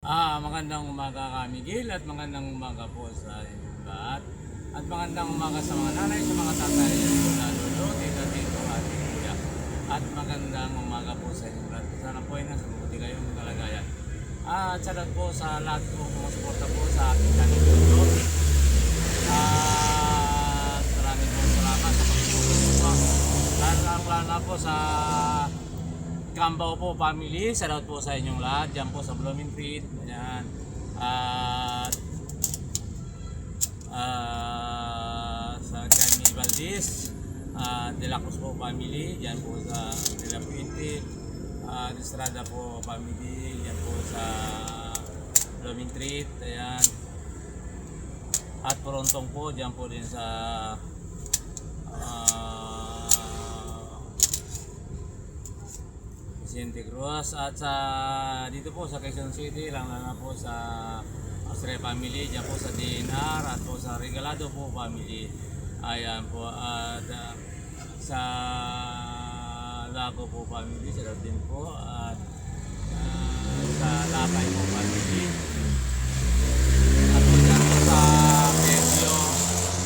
Magandang umaga Kamigil at magandang umaga po sa inyong lahat. At magandang umaga sa mga nanay, sa mga tatay, sa lolo, tito, at kuya. At magandang umaga po sa inyong lahat. Sana po ay nasa mabuti kayong kalagayan. At salamat po sa lahat po sumusuporta po sa aking channel YouTube. At maraming po salamat sa pagsuporta po. Lalo po sa Kambao po family, shoutout po sa inyong lahat. Diyan po sa Blooming Feed. Ayan. At sa Jaime Valdez, De La Cruz po family. Diyan po sa De La Puente. Estrada po family. Diyan po sa Blooming Treat. Ayan. At Porontong po. Diyan po din sa Vicente Cruz. At sa dito po sa Quezon City lang na po sa Austria family, diyan po sa DNR at po sa Regalado po family. Ayan po. At sa Lago po family, sa din po. At sa Lapay po family. At po dyan po sa Pedro.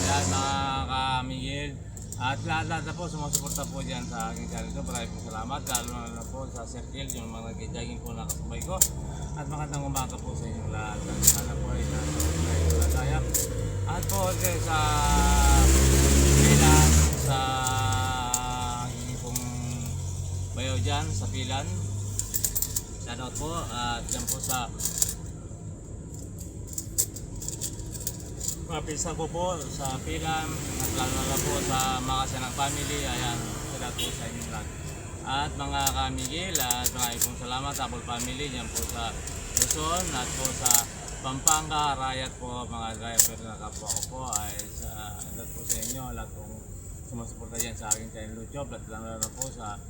Ayan mga Kamigil. At lahat na po sumusuporta po dyan sa aking channel ko. Maraming po salamat. Lalo na po sa circle, yung mga nag-jogging po na kasabay ko. At magandang umaga po sa inyong lahat. At sana po ay nasa at po sa Pilan, sa aking pong bayaw dyan, sa Pilan. Shoutout po. At dyan po sa pinsan ko po sa Pilan at lalo na po sa Makasanang family. Ayan, sila po sa inyong lahat. At mga Kamigil, at maraming pong salamat sa Apple family dyan po sa Luzon at po sa Pampanga, Rayat po, mga driver na kapwa ko po ay sa lahat po sa inyo, lahat pong sumusuporta dyan sa aking channel YouTube at lalo na po sa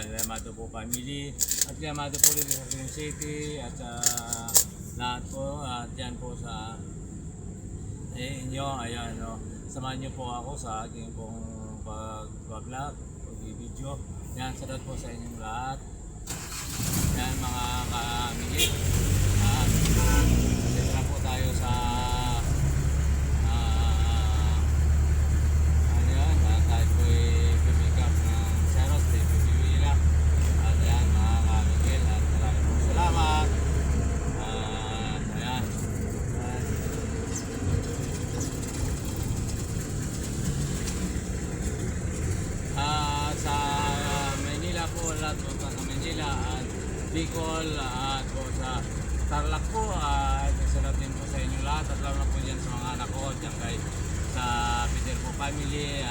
Yamato po family at Yamato po dito sa Quezon City at lahat po at dyan po sa inyo. Ayan, no. Samahan nyo po ako sa aking pong pag-vlog, pag-video. Yan, salat po sa inyong lahat. Yan mga Kamigil. At dito na po tayo sa ano yan, tayo po i-pick up ng Seros, pipili lang. At yan mga Kamigil. At maraming po salamat. Ayan. Sa Manila po, lahat po sa Manila at Bicol at po sa Tarlac po at sarap din po sa inyo lahat at lalo na po dyan sa mga anak ko dyan kay sa Peter po family,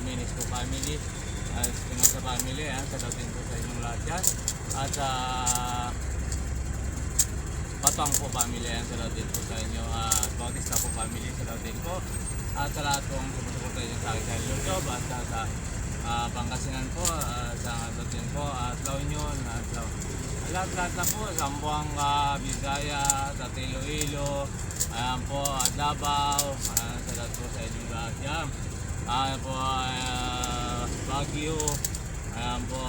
Minis po family, Spinoza family, sarap din po sa inyong lahat dyan at sa Patwang po family, sarap din po sa inyo at Bautista po family, sarap din po at sa lahat pong sumusuporta dyan sa akin sa YouTube at sa Pangasinan po, sa Atin po, at La Union, at lahat na po, Zamboanga, Bisaya, at Iloilo, ayan po, at Davao, sa lahat po sa inyong lahat yan. Ayan po, Baguio, ayan po,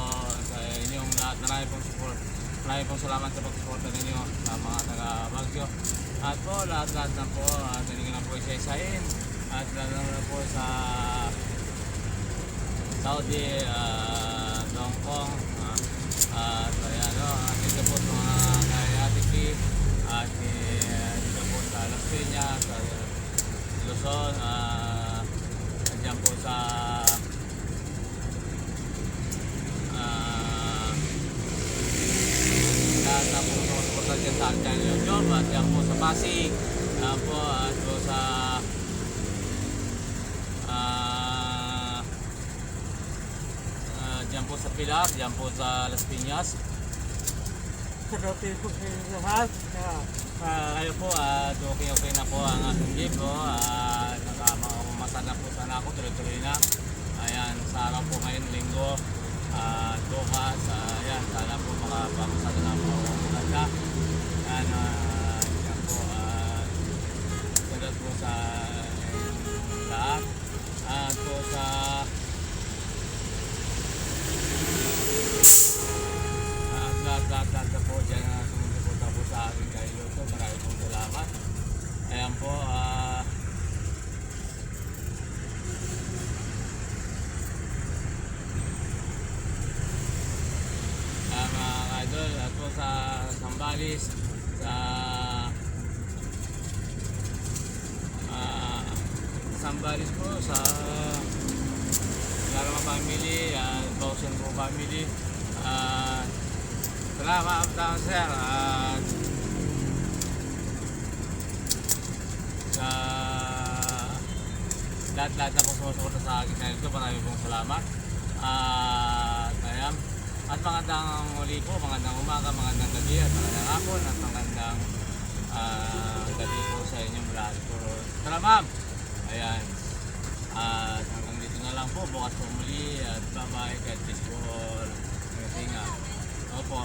sa inyong lahat, maraming pong support. Maraming pong salamat sa pagsuporta ninyo sa mga taga Baguio. At po, lahat na po, hindi na po isa-isahin, at lalo na po sa Saudi, Hong Kong, at ayan o, dito po sa mga kay Ate P, at dito po sa Las Piñas, sa Luzon, dyan po sa lahat na po sumusuporta dyan sa aking YouTube, at dyan po sa Pasig, po, at po sa dyan po sa Pilar, dyan po sa Las Piñas. Salutin po kayo lahat. Kayo po, okay na po ang aking game po. Nakamamasa na po sana ako, tuloy-tuloy na. Ayan, sa araw po ngayon, linggo, bukas, ayan, sana po makapamasada na po ako maganda. Ayan, dyan po, salat po sa lahat. At po sa lahat po dyan sumusuporta po sa akin kayo Sambales, sa Sambales po, sa Larama family, Bausan po family. Salamat sir. Sa lahat-lahat na pong sumusuporta sa akin channel ko, marami pong salamat. Ayan. At magandang muli po, magandang umaga, magandang gabi, at magandang hapon, at magandang gabi po sa inyong lahat po. Tara ma'am! Ayan. At hanggang dito na lang po, bukas po muli, at bye-bye, God bless po all. Opo.